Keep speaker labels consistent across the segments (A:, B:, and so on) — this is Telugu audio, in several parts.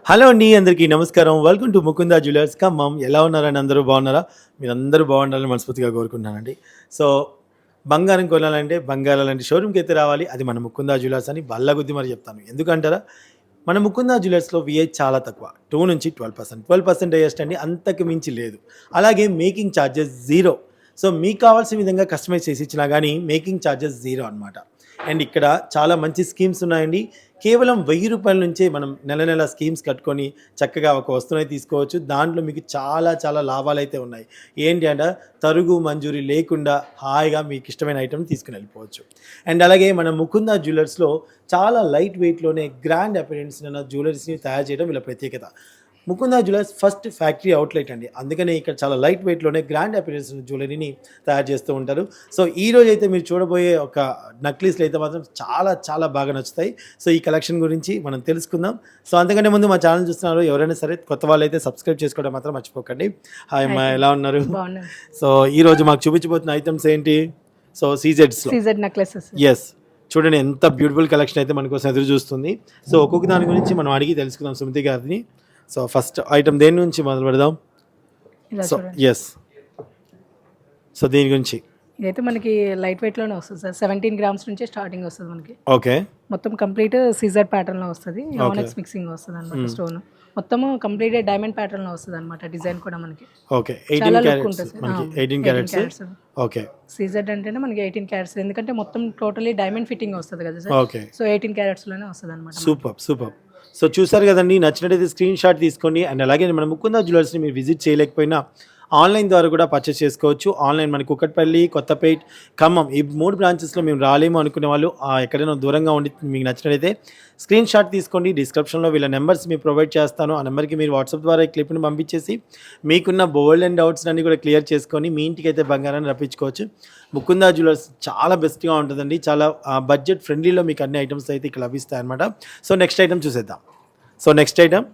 A: హలో అండి, అందరికీ నమస్కారం. Welcome to Mukunda jewellers Khammam. ఎలా ఉన్నారని అందరూ బాగున్నారా? మీరందరూ బాగుండాలని మనస్ఫూర్తిగా కోరుకుంటున్నానండి. సో, బంగారం కొనాలంటే బంగారం లాంటి షోరూమ్‌కి అయితే రావాలి. అది మన ముకుందా జ్యువెలర్స్ అని బల్లగుద్ది మరి చెప్తాను. ఎందుకంటారా? మన ముకుందా జ్యువెలర్స్‌లో విఐ చాలా తక్కువ. 2-12%. 12% హైయెస్ట్ అండి. అంతకు మించి లేదు. అలాగే మేకింగ్ చార్జెస్ జీరో. సో, మీకు కావాల్సిన విధంగా కస్టమైజ్ చేసి ఇచ్చినా గానీ మేకింగ్ చార్జెస్ జీరో అనమాట. అండ్ ఇక్కడ చాలా మంచి స్కీమ్స్ ఉన్నాయండి. కేవలం రూ. 1000 నుంచే మనం నెల నెల స్కీమ్స్ కట్టుకొని చక్కగా ఒక వస్తువుని తీసుకోవచ్చు. దాంట్లో మీకు చాలా చాలా లాభాలైతే ఉన్నాయి. ఏంటి అంటే తరుగు, మంజూరీ లేకుండా హాయిగా మీకు ఇష్టమైన ఐటెమ్ తీసుకొని వెళ్ళిపోవచ్చు. అండ్ అలాగే మన ముకుందా జ్యువెలర్స్‌లో చాలా లైట్ వెయిట్‌లోనే గ్రాండ్ అపియరెన్స్ ఉన్న జ్యువెలరీస్‌ని తయారు చేయడం వీళ్ళ ప్రత్యేకత. Mukunda jewellers first factory outlet అండి. అందుకనే ఇక్కడ చాలా లైట్ వెయిట్‌లోనే గ్రాండ్ అపియరెన్స్ జ్యువెలరీని తయారు చేస్తూ ఉంటారు. సో, ఈరోజైతే మీరు చూడబోయే ఒక నక్లీస్‌లు అయితే మాత్రం చాలా చాలా బాగా నచ్చుతాయి. సో, ఈ కలెక్షన్ గురించి మనం తెలుసుకుందాం. సో, అంతకంటే ముందు మా ఛానల్ చూస్తున్నారు ఎవరైనా సరే కొత్త వాళ్ళైతే సబ్స్క్రైబ్ చేసుకోవడం మాత్రం మర్చిపోకండి. హాయ్ అమ్మా, ఎలా ఉన్నారు?
B: బాగున్నాను.
A: సో, ఈరోజు మాకు చూపించబోతున్న ఐటెమ్స్ ఏంటి? సో, సీజెడ్స్‌లో
B: సీజెడ్ నెక్లెసెస్.
A: యెస్. చూడండి ఎంత బ్యూటిఫుల్ కలెక్షన్ అయితే మన కోసం ఎదురు చూస్తుంది. సో, ఒక్కొక్క దాని గురించి మనం అడిగి తెలుసుకుందాం సుమతి గారిని. సో, ఫస్ట్ ఐటెమ్ దేని నుంచి మొదలు పెడదాం?
B: ఇలా
A: సో,
B: చూడండి.
A: యెస్. సో, దీని గురించి.
B: ఇదైతే మనకి లైట్ వెయిట్ లోనే వస్తుంది సార్. 17 గ్రామ్స్ నుంచే స్టార్టింగ్ వస్తుంది మనకి.
A: ఓకే.
B: మొత్తం కంప్లీట్ సీజెడ్ ప్యాటర్న్ లో వస్తుంది. ఆనెక్స్ మిక్సింగ్ వస్తుంది అనమాట. స్టోన్ మొత్తము కంప్లీట్ డైమండ్ ప్యాటర్న్ లో వస్తుంది అనమాట. డిజైన్ కూడా మనకి
A: ఓకే.
B: చాలా
A: 18
B: లుక్
A: క్యారెట్స్
B: ఉంటుంది.
A: మనకి 18 క్యారెట్స్. ఓకే.
B: సీజెడ్ అంటేనే మనకి 18 క్యారెట్స్, ఎందుకంటే మొత్తం టోటలీ డైమండ్ ఫిట్టింగ్ వస్తుంది కదా సార్.
A: ఓకే.
B: సో 18 క్యారెట్స్ లోనే వస్తుంది అనమాట.
A: సూపర్. సూపర్. సో, చూసారు కదండీ! నచ్చినట్టయితే స్క్రీన్ షాట్ తీసుకోండి. అండ్ అలాగే మన ముకుందా జ్యువెలర్స్‌ని మీరు విజిట్ చేయలేకపోయినా ఆన్లైన్ ద్వారా కూడా పర్చేస్ చేసుకోవచ్చు. ఆన్లైన్ మనకి కుకట్పల్లి, కొత్తపేట్, ఖమ్మం ఈ 3 బ్రాంచెస్‌లో మేము రాలేము అనుకునే వాళ్ళు ఎక్కడైనా దూరంగా ఉండి మీకు నచ్చినట్టయితే స్క్రీన్ షాట్ తీసుకోండి. డిస్క్రిప్షన్‌లో వీళ్ళ నెంబర్స్ మీకు ప్రొవైడ్ చేస్తాను. ఆ నెంబర్‌కి మీరు వాట్సాప్ ద్వారా ఈ క్లిప్‌ని పంపించేసి మీకున్న బోల్డ్ అండ్ డౌట్స్ అన్నీ కూడా క్లియర్ చేసుకొని మీ ఇంటికైతే బంగారాన్ని రప్పించుకోవచ్చు. ముకుందా జ్యువెలర్స్ చాలా బెస్ట్‌గా ఉంటుందండి. చాలా బడ్జెట్ ఫ్రెండ్లీలో మీకు అన్ని ఐటమ్స్ అయితే ఇక్కడ లభిస్తాయన్నమాట. సో, నెక్స్ట్ ఐటమ్ చూసేద్దాం. సో, నెక్స్ట్ ఐటమ్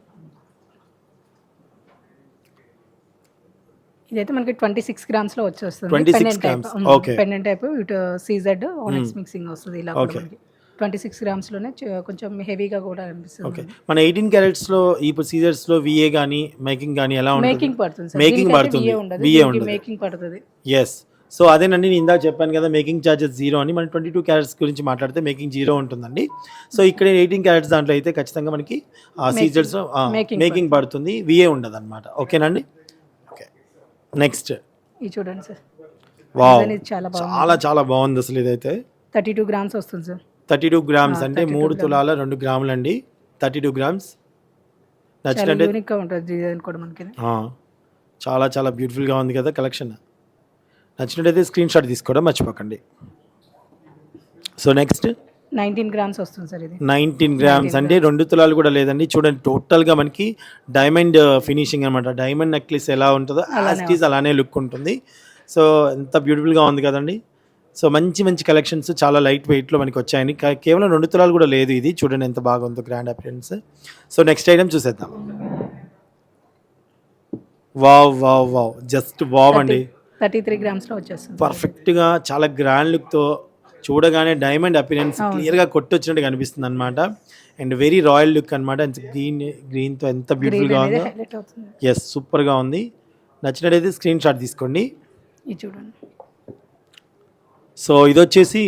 B: ఇదైతే మనకి 26 గ్రామ్స్ లో వచ్చేస్తుంది.
A: 26 గ్రామ్స్. ఓకే.
B: పెండెంట్ టైప్ ఇటు సీజెడ్ ఆనెక్స్ మిక్సింగ్ వస్తుంది. ఇలా కూడా
A: ఓకే.
B: మనకి 26 గ్రామ్స్ లోనే కొంచెం హెవీగా కూడా అనిపిస్తుంది.
A: ఓకే. మన 18 క్యారెట్స్‌లో ఇప్పుడు సీజర్స్‌లో విఏ గాని, మేకింగ్ గాని ఎలా ఉంటుంది?
B: మేకింగ్ పడుతుంది సార్.
A: మేకింగ్
B: దీనికైతే
A: పడుతుంది.
B: విఏ ఉండదు.
A: విఏ
B: దీనికి
A: ఉండదు.
B: మేకింగ్ పడుతుంది.
A: యెస్. సో, అదేనండి నేను ఇందాక చెప్పాను కదా! మేకింగ్ చార్జెస్ జీరో అని. మన 22 క్యారెట్స్ గురించి మాట్లాడితే మేకింగ్ జీరో ఉంటుందండి. సో, ఇక్కడ 18 క్యారెట్స్ దాంట్లో అయితే ఖచ్చితంగా మనకి సీజర్స్‌లో మేకింగ్ పడుతుంది. విఏ ఉండదన్నమాట. ఓకేనండి? ఓకే. నెక్స్ట్.
B: ఇది చూడండి సార్.
A: వావ్!
B: డిజైన్ ఇది చాలా బాగుంది.
A: చాలా చాలా బాగుంది అసలు ఇదైతే.
B: 32 గ్రామ్స్ వస్తుంది సార్.
A: 32 గ్రామ్స్ అంటే
B: 32
A: 3 తులాల 2 గ్రాములండి. 32 గ్రామ్స్.
B: చాలా
A: నచ్చినట్టే
B: యూనిక్ గా ఉంటుంది డిజైన్ కూడా మనకి.
A: ఆ! చాలా చాలా బ్యూటిఫుల్‌గా ఉంది కదా కలెక్షన్. నచ్చినట్టయితే స్క్రీన్ షాట్ తీసుకోవడం మర్చిపోకండి. సో, నెక్స్ట్
B: 19 గ్రామ్స్ వస్తుంది సార్ ఇది.
A: 19 గ్రామ్స్ అంటే 2 తులాలు కూడా లేదండి. చూడండి టోటల్గా మనకి డైమండ్ ఫినిషింగ్ అనమాట. డైమండ్ నెక్లెస్ ఎలా ఉంటుందో యాజ్ ఇట్ ఈజ్ అలానే లుక్ ఉంటుంది. సో, ఎంత బ్యూటిఫుల్‌గా ఉంది కదండి. సో, మంచి మంచి కలెక్షన్స్ చాలా లైట్ వెయిట్‌లో మనకి వచ్చాయండి. కేవలం 2 తులాలు కూడా లేదు ఇది. చూడండి ఎంత బాగుందో grand appearance. So, next item చూసేద్దాం. Wow! Wow! Wow! Just wow అండి.
B: 33 గ్రామ్స్ లో వచ్చేస్తుంది.
A: పర్ఫెక్ట్‌గా చాలా గ్రాండ్ లుక్‌తో చూడగానే డైమండ్ అపియరెన్స్ క్లియర్‌గా కొట్టొచ్చినట్టు కనిపిస్తుంది అనమాట. అండ్ వెరీ రాయల్ లుక్ అనమాట. గ్రీన్‌తో ఎంత బ్యూటిఫుల్‌గా ఉందో.
B: హైలైట్ అవుతుంది.
A: యెస్, సూపర్‌గా ఉంది. నచ్చినట్టయితే స్క్రీన్ షాట్ తీసుకోండి.
B: ఇది చూడండి.
A: సో, ఇదొచ్చేసి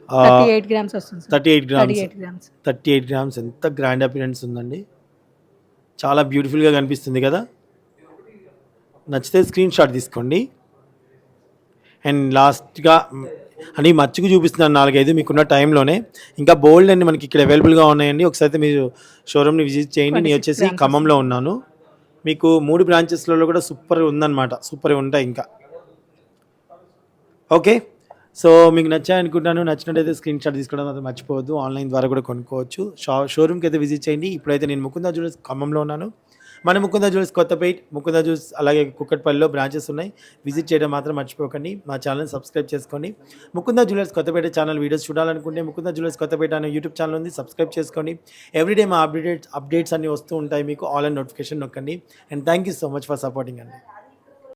B: 38 గ్రామ్స్ వస్తుంది సార్.
A: 38 గ్రామ్స్.
B: 38 గ్రామ్స్.
A: 38 గ్రామ్స్ ఎంత గ్రాండ్ అపియరెన్స్ ఉందండి. చాలా బ్యూటిఫుల్‌గా కనిపిస్తుంది కదా! నచ్చితే స్క్రీన్ షాట్ తీసుకోండి. అండ్ లాస్ట్‌గా అని మచ్చుకు చూపిస్తున్నాను 4, 5 మీకున్న టైంలోనే. ఇంకా బోల్డ్ అన్ని మనకి ఇక్కడ అవైలబుల్‌గా ఉన్నాయండి. ఒకసారి అయితే మీరు షోరూమ్‌ని విజిట్ చేయండి. నేను
B: 26
A: వచ్చేసి
B: గ్రామ్స్
A: ఖమ్మంలో ఉన్నాను. మీకు 3 బ్రాంచెస్‌లలో కూడా సూపర్ ఉందన్నమాట. సూపర్ ఉంటాయి ఇంకా. ఓకే. సో, మీకు నచ్చాయనుకుంటున్నాను. నచ్చినట్టయితే స్క్రీన్ షాట్ తీసుకోవడం మాత్రం మర్చిపోవద్దు. ఆన్లైన్ ద్వారా కూడా కొనుక్కోవచ్చు. షోరూమ్‌కి అయితే విజిట్ చేయండి. ఇప్పుడైతే నేను ముకుందా జ్యువెలర్స్ ఖమ్మంలో ఉన్నాను. మన ముకుందా జ్యువెలర్స్ కొత్తపేట్, ముకుందా జ్యువెలర్స్ అలాగే కుక్కట్పల్లిలో బ్రాంచెస్ ఉన్నాయి. విజిట్ చేయడం మాత్రం మర్చిపోకండి. మా ఛానల్ని సబ్స్క్రైబ్ చేసుకోండి. Mukunda jewellers Kothapeta channel videos చూడాలనుకుంటే ముకుందా జ్యువెలర్స్ కొత్తపేట అనే యూట్యూబ్ ఛానల్ ఉంది. సబ్స్క్రైబ్ చేసుకోండి. ఎవ్రీడే మా అప్డేట్స్ అన్నీ వస్తూ ఉంటాయి మీకు. ఆల్ అండ్ నోటిఫికేషన్ నొక్కండి. And thank you so much for supporting అండి.